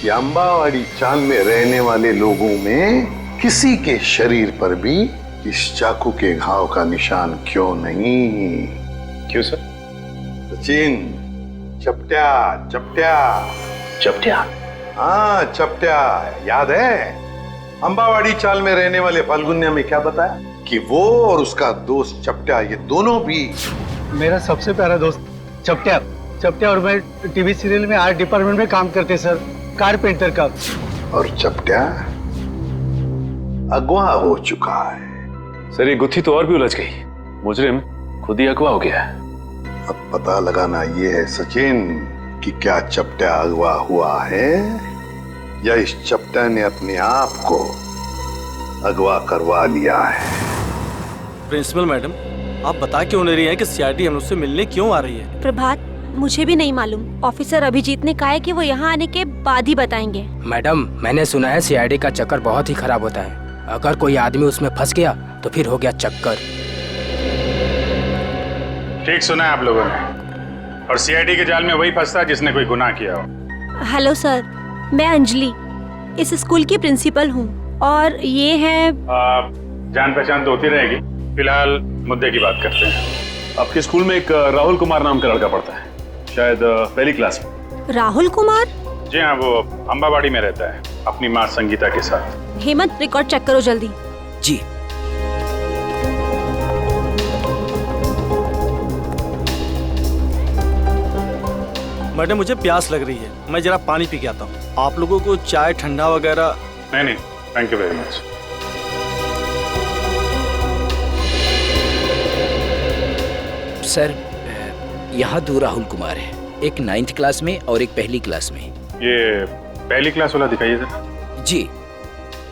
कि अंबावाड़ी चाल में रहने वाले लोगों में किसी के शरीर पर भी इस चाकू के घाव का निशान क्यों नहीं। क्यों सर? सचिन, चपटिया चपटिया चपटिया। हाँ चपटिया, याद है? अंबावाड़ी चाल में रहने वाले फाल्गुनिया में क्या बताया कि वो और उसका दोस्त चपटिया, ये दोनों भी मेरा सबसे प्यारा दोस्त चपटिया। चपटिया और मैं टीवी सीरियल में आर्ट डिपार्टमेंट में काम करते सर, कारपेंटर का। और चपटिया अगवा हो चुका है। सर ये गुत्थी तो और भी उलझ गई, मुजरिम खुद ही अगवा हो गया है। अब पता लगाना ये है सचिन कि क्या चपटिया अगवा हुआ है या इस चपटिया ने अपने आप को अगवा करवा लिया है। प्रिंसिपल मैडम, आप बता क्यों नहीं रही हैं कि सीआईडी हम उससे मिलने क्यों आ रही है? प्रभात, मुझे भी नहीं मालूम। ऑफिसर अभिजीत ने कहा है कि वो यहाँ आने के बाद ही बताएंगे। मैडम, मैंने सुना है सीआईडी का चक्कर बहुत ही खराब होता है। अगर कोई आदमी उसमें फंस गया तो फिर हो गया चक्कर। ठीक सुना है आप लोगों ने, और सीआईडी के जाल में वही फंसता है जिसने कोई गुनाह किया हो। हेलो सर, मैं अंजलि इस स्कूल की प्रिंसिपल हूँ, और ये है जान पहचान तो होती रहेगी, फिलहाल मुद्दे की बात करते हैं। आपके स्कूल में एक राहुल कुमार नाम का लड़का पढ़ता है, शायद पहली क्लास में। राहुल कुमार? जी हाँ, वो अंबावाड़ी में रहता है अपनी माँ संगीता के साथ। हेमंत, रिकॉर्ड चेक करो जल्दी। जी। मैडम मुझे प्यास लग रही है, मैं जरा पानी पी के आता हूँ। आप लोगों को चाय ठंडा वगैरह? नहीं, thank you very much. Sir, यहाँ 2 राहुल कुमार है, एक 9th क्लास में और एक पहली क्लास में। ये पहली क्लास वाला दिखाइए सर। जी,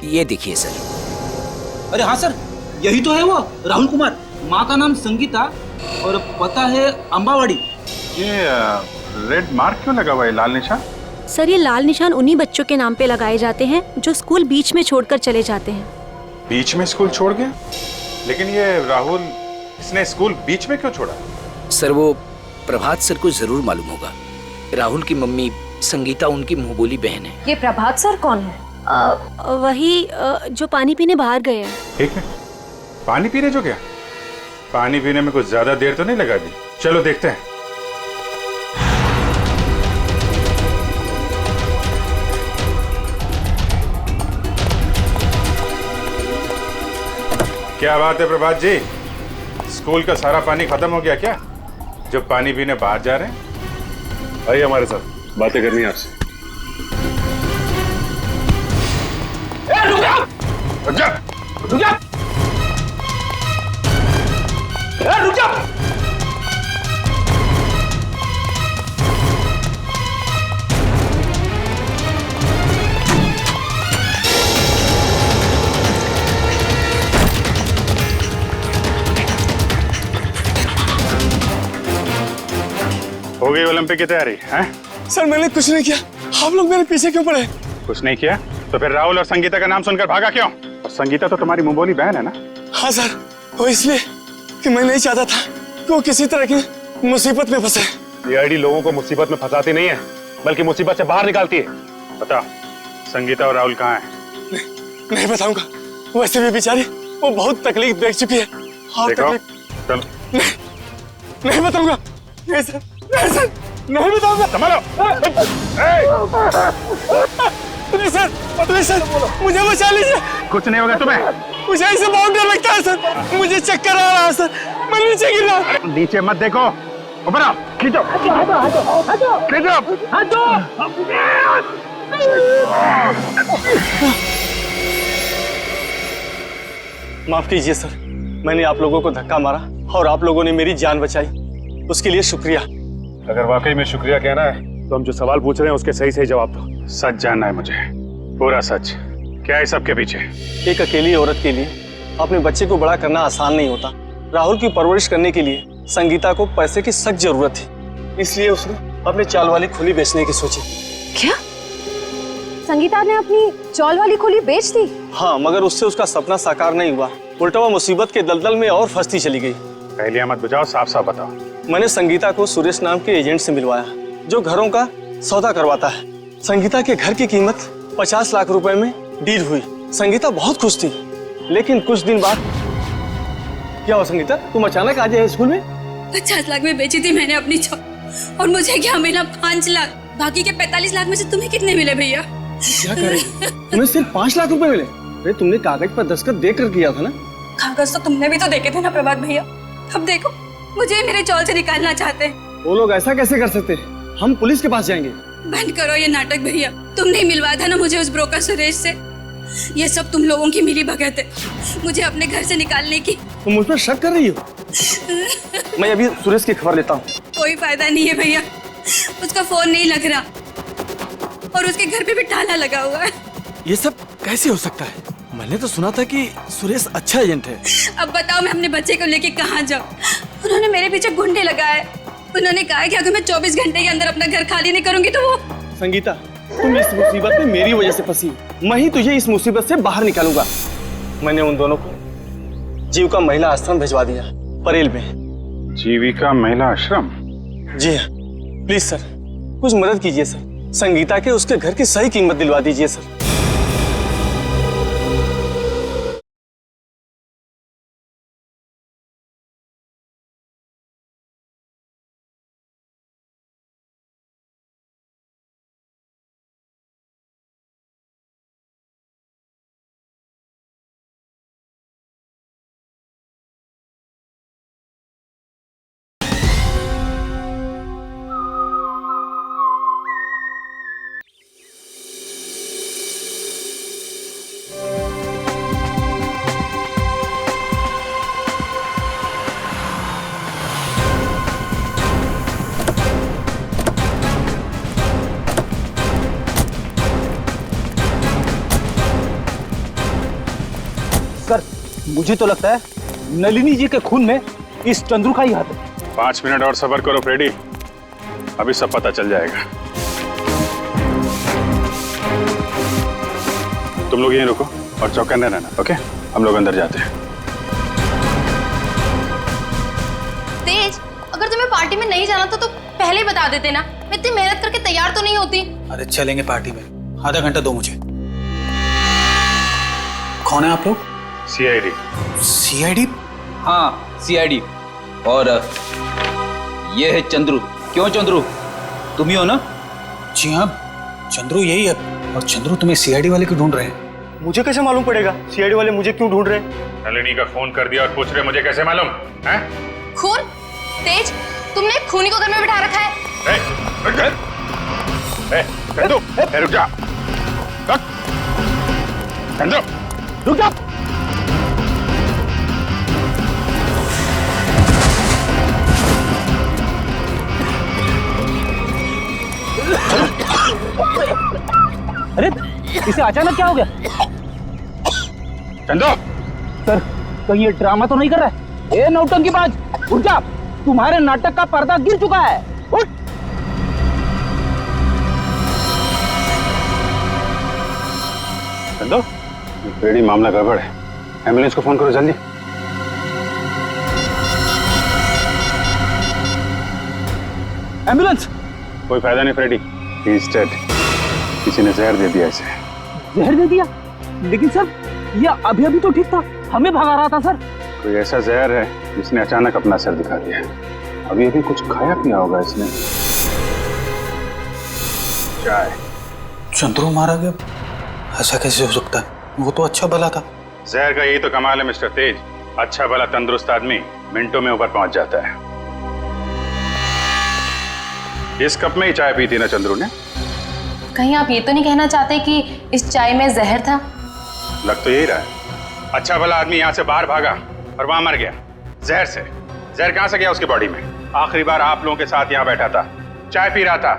ये देखिए सर। अरे हाँ सर, यही तो है वो राहुल कुमार। माँ का नाम संगीता और पता है अम्बावाड़ी। ये रेड मार्क क्यों लगा हुआ है, लाल निशान? सर ये लाल निशान उन्हीं बच्चों के नाम पे लगाए जाते हैं जो स्कूल बीच में छोड़कर चले जाते हैं। बीच में स्कूल छोड़ गया? लेकिन ये राहुल, इसने स्कूल बीच में क्यों छोड़ा? सर वो प्रभात सर को जरूर मालूम होगा। राहुल की मम्मी संगीता उनकी मुंहबोली बहन है। ये प्रभात सर कौन है? वही जो पानी पीने बाहर गए हैं। ठीक है, पानी पीने जो गया? पानी पीने में कुछ ज्यादा देर तो नहीं लगा दी? चलो देखते हैं। क्या बात है प्रभात जी, स्कूल का सारा पानी खत्म हो गया क्या, जो पानी पीने बाहर जा रहे हैं? आइए हमारे साथ, बातें करनी है आपसे। रुक जा, रुक जा, रुक जा। हो गई ओलंपिक की तैयारी हैं? सर मैंने कुछ नहीं किया, आप लोग मेरे पीछे क्यों पड़े? कुछ नहीं किया तो फिर राहुल और संगीता का नाम सुनकर भागा क्यों? और संगीता तो तुम्हारी मुंहबोली बहन है ना? हाँ सर, वो इसलिए कि मैं नहीं चाहता था कि वो किसी तरह की मुसीबत में फंसे। ये आईडी लोगों को मुसीबत में फंसाती नहीं है, बल्कि मुसीबत से बाहर निकालती है। बता, संगीता और राहुल कहाँ हैं? नहीं बताऊंगा, वैसे भी बेचारी वो बहुत तकलीफ देख चुकी है। हाँ चल। नहीं बताऊंगा, नहीं सर, नहीं सर, नहीं बताऊंगा। संभालो। नहीं सर, नहीं सर, मुझे बचा लीजिए। कुछ नहीं होगा तुम्हें। मुझे ऐसे बहुत डर लगता है सर, मुझे चक्कर आ रहा है सर, मैं नीचे गिर रहा हूँ। नीचे मत देखो, ऊपर आओ, खींचो, खींचो। माफ कीजिए सर, मैंने आप लोगों को धक्का मारा और आप लोगों ने मेरी जान बचाई, उसके लिए शुक्रिया। अगर वाकई में शुक्रिया कहना है तो हम जो सवाल पूछ रहे हैं उसके सही सही जवाब दो। सच जानना है मुझे, पूरा सच। क्या है सबके पीछे? एक अकेली औरत के लिए अपने बच्चे को बड़ा करना आसान नहीं होता। राहुल की परवरिश करने के लिए संगीता को पैसे की सख्त जरूरत थी, इसलिए उसने अपने चाल वाली खोली बेचने की सोची। क्या? संगीता ने अपनी चौल वाली खोली बेच दी? हाँ, मगर उससे उसका सपना साकार नहीं हुआ, उल्टा वो मुसीबत के दलदल में और फंसती चली गई। पहले मत बुझाओ, साफ साफ बताओ। मैंने संगीता को सुरेश नाम के एजेंट से मिलवाया जो घरों का सौदा करवाता है। संगीता के घर की कीमत 50 लाख रुपए में डील हुई। संगीता बहुत खुश थी, लेकिन कुछ दिन बाद क्या हुआ? संगीता, तुम अचानक आ जाए स्कूल में? 50 लाख में बेची थी मैंने अपनी चौल, और मुझे क्या मिला? 5 लाख। बाकी के 45 लाख में से तुम्हें कितने मिले भैया? क्या कर रही हो? तुम्हें सिर्फ 5 लाख रुपए मिले? अरे तुमने कागज पर दस्तखत देकर किया था ना? कागज तो तुमने भी तो देखे थे ना प्रभात भैया। अब देखो, मुझे मेरे चौल से निकालना चाहते हैं। वो लोग ऐसा कैसे कर सकते? हम पुलिस के पास जाएंगे। बंद करो ये नाटक भैया, तुमने ही मिलवाया था ना मुझे उस ब्रोकर सुरेश से। ये सब तुम लोगों की मिली भगत है, मुझे अपने घर से निकालने की। तुम मुझ पर शक कर रही हो? मैं अभी सुरेश की खबर लेता हूँ। कोई फायदा नहीं है भैया, उसका फोन नहीं लग रहा और उसके घर पे भी ताला लगा हुआ है। ये सब कैसे हो सकता है? मैंने तो सुना था कि सुरेश अच्छा एजेंट है। अब बताओ मैं अपने बच्चे को लेके कहाँ जाऊँ? उन्होंने मेरे पीछे गुंडे लगाए। उन्होंने कहा कि अगर मैं 24 घंटे के अंदर अपना घर खाली नहीं करूंगी तो वो। संगीता, तुम इस मुसीबत में मेरी वजह से फंसी, मैं ही तुझे इस मुसीबत से बाहर निकालूंगा। मैंने उन दोनों को जीविका महिला आश्रम भिजवा दिया, परेल में। जीविका महिला आश्रम? जी हाँ, प्लीज सर, कुछ मदद कीजिए सर। संगीता के उसके घर की सही कीमत दिलवा दीजिए सर। सर, मुझे तो लगता है नलिनी जी के खून में इस चंद्रू का ही हाथ है। 5 मिनट और सब्र करो फ्रेडी, अभी सब पता चल जाएगा। तुम लोग यहीं रुको और चौकन्ने रहना, ओके? हम लोग अंदर जाते हैं। तेज, अगर तुम्हें पार्टी में नहीं जाना तो पहले ही बता देते ना। मैं इतनी मेहनत करके तैयार तो नहीं होती। अरे चलेंगे पार्टी में, आधा घंटा दो मुझे। कौन है आप लोग? सीआईडी। सीआईडी? हाँ सीआईडी। और ये है चंद्रू। क्यों चंद्रू, तुम ही हो ना? जी हाँ, चंद्रू यही है। और चंद्रू तुम्हें सीआईडी वाले क्यों ढूंढ रहे हैं? मुझे कैसे मालूम पड़ेगा सीआईडी वाले मुझे क्यों ढूंढ रहे हैं? नलिनी का फोन कर दिया और पूछ रहे मुझे कैसे मालूम है? खून? तेज, तुमने खूनी को घर में बिठा रखा है। रुक जा, रुक जा। अरे इसे अचानक क्या हो गया? चंदो सर, कहीं ये ड्रामा तो नहीं कर रहा है? ए नौटंकीबाज, उठ जा, तुम्हारे नाटक का पर्दा गिर चुका है। उठ। चंदो, फ्रेडी मामला गड़बड़ है, एम्बुलेंस को फोन करो जल्दी। एम्बुलेंस? कोई फायदा नहीं फ्रेडी, ही इज डेड। किसी ने जहर दे दिया इसे। जहर दे दिया? लेकिन सर ये अभी अभी तो ठीक था, हमें भगा रहा था सर। कोई ऐसा जहर है जिसने अचानक अपना असर दिखा दिया। अभी अभी कुछ खाया पिया होगा इसने। चाय। चंद्रू मारा गया? ऐसा कैसे हो सकता है? वो तो अच्छा भला था। जहर का यही तो कमाल है मिस्टर तेज, अच्छा भला तंदुरुस्त आदमी मिनटों में ऊपर पहुंच जाता है। इस कप में ही चाय पी थी ना चंद्रू ने? कहीं आप ये तो नहीं कहना चाहते कि इस चाय में जहर था? लग तो यही रहा है। अच्छा भला आदमी यहाँ से बाहर भागा और वहां मर गया जहर से। जहर कहां से गया उसकी बॉडी में? आखिरी बार आप लोगों के साथ यहाँ बैठा था, चाय पी रहा था,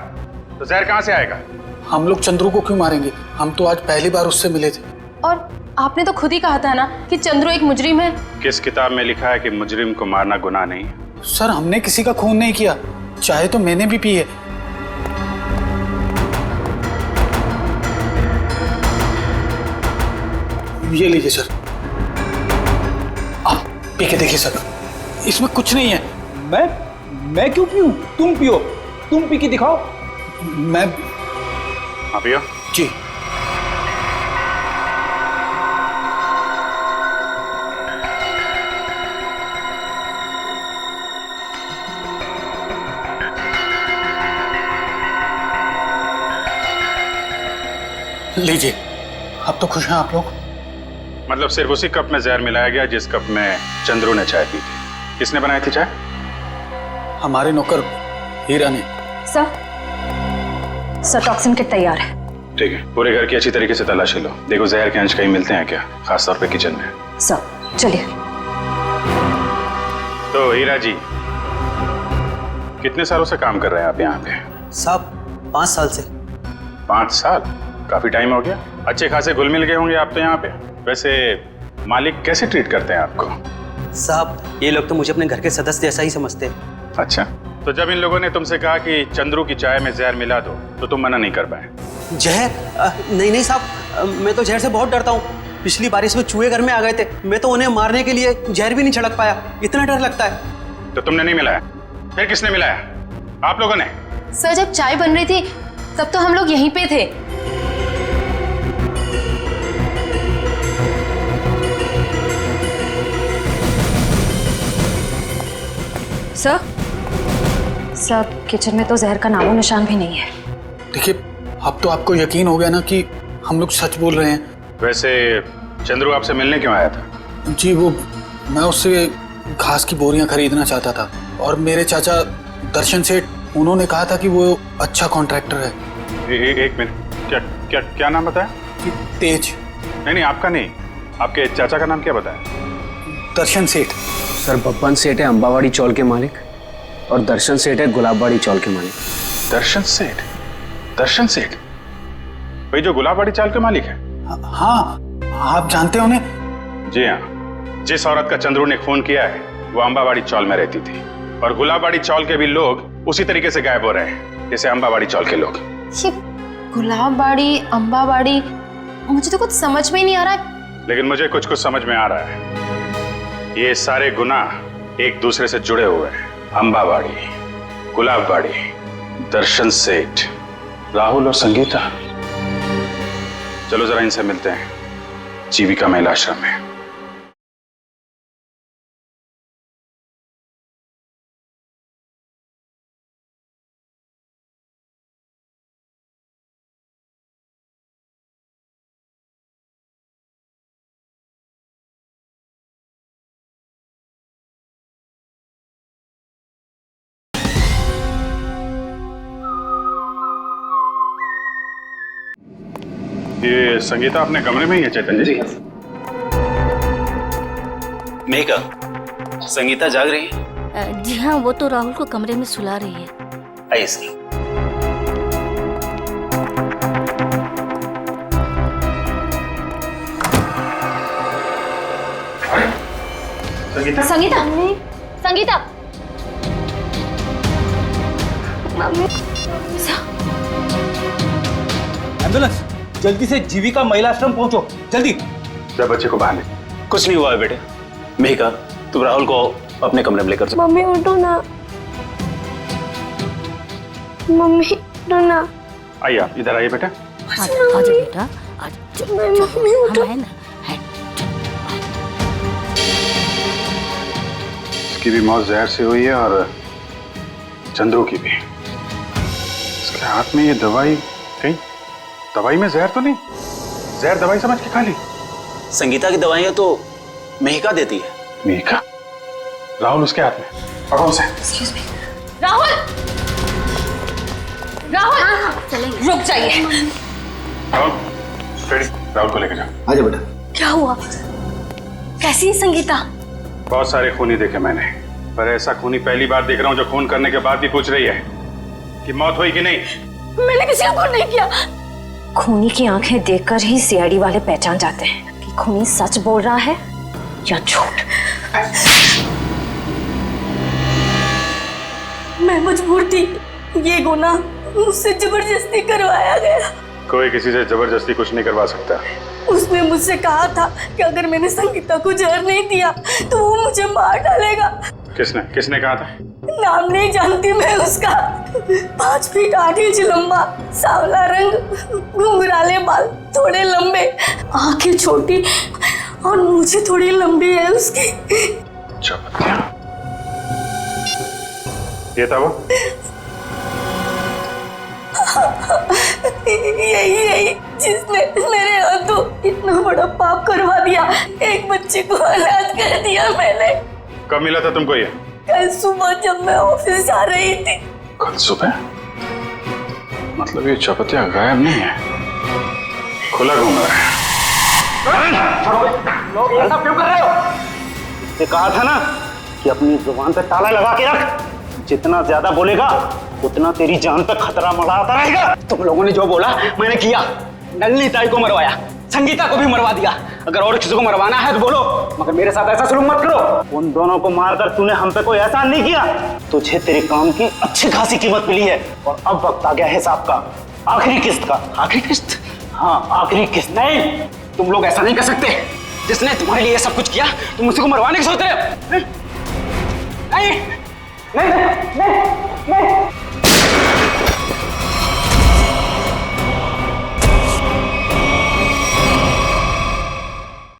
तो जहर कहां से आएगा? हम लोग चंद्रू को क्यों मारेंगे? हम तो आज पहली बार उससे मिले थे। और आपने तो खुद ही कहा था ना कि चंद्रू एक मुजरिम है। किस किताब में लिखा है कि मुजरिम को मारना गुनाह नहीं है? सर, हमने किसी का खून नहीं किया, चाय तो मैंने भी पी है। ये लीजिए सर, आप पी के देखिए सर, इसमें कुछ नहीं है। मैं क्यों पीऊं? तुम पियो, तुम पी के दिखाओ। मैं हाँ पियो जी। लीजिए, अब तो खुश हैं आप लोग? मतलब सिर्फ उसी कप में जहर मिलाया गया जिस कप में चंद्रू ने चाय पी थी। किसने बनाई थी चाय? हमारे नौकर हीरा ने। सर टॉक्सिन किट तैयार है। ठीक है, पूरे घर की अच्छी तरीके से तलाशी लो, देखो जहर के अंश कहीं मिलते हैं क्या, खासतौर पे किचन में। सर चलिए। तो हीरा जी, कितने सालों से काम कर रहे हैं आप यहाँ पे? साहब 5 साल से। 5 साल? काफी टाइम हो गया। अच्छे खासे घुल मिल गए होंगे आप तो यहाँ पे। वैसे मालिक कैसे ट्रीट करते हैं आपको? साहब ये लोग तो मुझे अपने घर के सदस्य जैसा ही समझते हैं। अच्छा, तो जब इन लोगों ने तुमसे कहा कि चंद्रू की चाय में जहर मिला दो, तो तुम मना नहीं कर पाए? जहर? नहीं साहब, मैं तो जहर से बहुत डरता हूँ। पिछली बारिश में चूहे घर में आ गए थे, मैं तो उन्हें मारने के लिए जहर भी नहीं छिड़क पाया, इतना डर लगता है। तो तुमने नहीं मिलाया? फिर किसने मिलाया? आप लोगों ने? सर जब चाय बन रही थी तब तो हम लोग यहीं पे थे। सर किचन में तो जहर का नामो निशान भी नहीं है। देखिए, अब तो आपको यकीन हो गया ना कि हम लोग सच बोल रहे हैं। वैसे चंद्रू आपसे मिलने क्यों आया था? जी वो, मैं उससे घास की बोरियां खरीदना चाहता था और मेरे चाचा दर्शन सेठ, उन्होंने कहा था कि वो अच्छा कॉन्ट्रैक्टर है। एक मिनट, क्या क्या नाम बताया? तेज। नहीं, आपका नहीं, आपके चाचा का नाम क्या बताया? दर्शन सेठ। सर बब्बन सेठ है अंबावाड़ी चौल के मालिक, और दर्शन सेठ है गुलाबवाड़ी चौल के मालिक। दर्शन सेठ? दर्शन सेठ वही जो गुलाबवाड़ी चाल के मालिक है? हाँ, आप जानते हो उन्हें? जी हाँ, जिस औरत का चंद्रू ने खून किया है वो अंबावाड़ी चौल में रहती थी, और गुलाबबाड़ी चौल के भी लोग उसी तरीके से गायब हो रहे हैं जैसे अंबावाड़ी चौल के लोग। ये गुलाबबाड़ी, अंबावाड़ी, मुझे तो कुछ समझ में ही नहीं आ रहा है। लेकिन मुझे कुछ कुछ समझ में आ रहा है। ये सारे गुनाह एक दूसरे से जुड़े हुए हैं। अंबावाड़ी, गुलाबबाड़ी, दर्शन सेठ, राहुल और संगीता। चलो जरा इनसे मिलते हैं जीविका महिला आश्रम में। ये संगीता अपने कमरे में ही है चैतन्य जी? मेघा, संगीता जाग रही है? जी हाँ, वो तो राहुल को कमरे में सुला रही है। आइए सर। संगीता? संगीता, संगीता, एम्बुलेंस, जल्दी से जीविका महिला आश्रम पहुंचो, जल्दी। जब बच्चे को बाहर ले। कुछ नहीं हुआ है बेटे। मेघा, तुम राहुल को अपने कमरे में लेकर जाओ। मम्मी उठो ना, मम्मी उठो ना। आइए आप इधर आइए बेटा। आजा बेटा, मम्मी उठो। हम है ना। इसकी भी मौत जहर से हुई है और चंद्रू की भी। इसके हाथ में ये दवाई, कहीं दवाई में जहर तो नहीं? जहर दवाई समझ के खा ली? संगीता की दवाइयां तो मेहिका देती है। मेहिका? राहुल उसके हाथ में, पकड़ो उसे। राहुल, राहुल, चलेंगे। रुक जाइए। राहुल, रेडी, राहुल को लेकर जाओ। आजा बेटा। क्या हुआ? कैसी है संगीता? बहुत सारे खूनी देखे मैंने, पर ऐसा खूनी पहली बार देख रहा हूँ जो खून करने के बाद भी पूछ रही है कि मौत हुई कि नहीं। मैंने किसी को खून नहीं किया। खूनी की आंखें देखकर ही सीआईडी वाले पहचान जाते हैं कि खूनी सच बोल रहा है या झूठ। मैं मजबूर थी, ये गुनाह मुझसे जबरदस्ती करवाया गया। कोई किसी से जबरदस्ती कुछ नहीं करवा सकता। उसने मुझसे कहा था कि अगर मैंने संगीता को जहर नहीं दिया तो वो मुझे मार डालेगा। किसने किसने कहा था? नाम नहीं जानती मैं उसका। 5 फीट 8 इंच लंबा, सांवला रंग, घुंघराले बाल, थोड़े लंबे, आंखें छोटी और मूछें थोड़ी लंबी है उसकी। ये था वो? यही जिसने मेरे हाथों इतना बड़ा पाप करवा दिया। एक बच्चे को अनाथ कर दिया मैंने। कब मिला था तुमको ये? कल सुबह जब मैं ऑफिस जा रही थी। कल सुबह? मतलब ये चपतिया गायब नहीं है, खुला घूम रहा है। लोग ये सब क्यों कर रहे हो? ये कहा था ना कि अपनी जुबान पे ताला लगा के रख। जितना ज्यादा बोलेगा उतना तेरी जान पे खतरा मंडराता रहेगा। तुम लोगों ने जो बोला मैंने किया। नलिनी ताई को मरवाया, संगीता को भी मरवा दिया। अगर और किसी को मरवाना है तो बोलो, मगर मेरे साथ ऐसा सलूक मत करो। उन दोनों को मारकर तूने हम पे कोई एहसान नहीं किया। तुझे तेरे काम की अच्छी खासी कीमत मिली है और अब वक्त आ गया हिसाब का, आखिरी किस्त का। आखिरी किस्त? हाँ, आखिरी किस्त। नहीं, तुम लोग ऐसा नहीं कर सकते। जिसने तुम्हारे लिए सब कुछ किया तुम उसी को मरवाने की सोच रहे हो? नहीं नहीं नहीं नहीं, नहीं।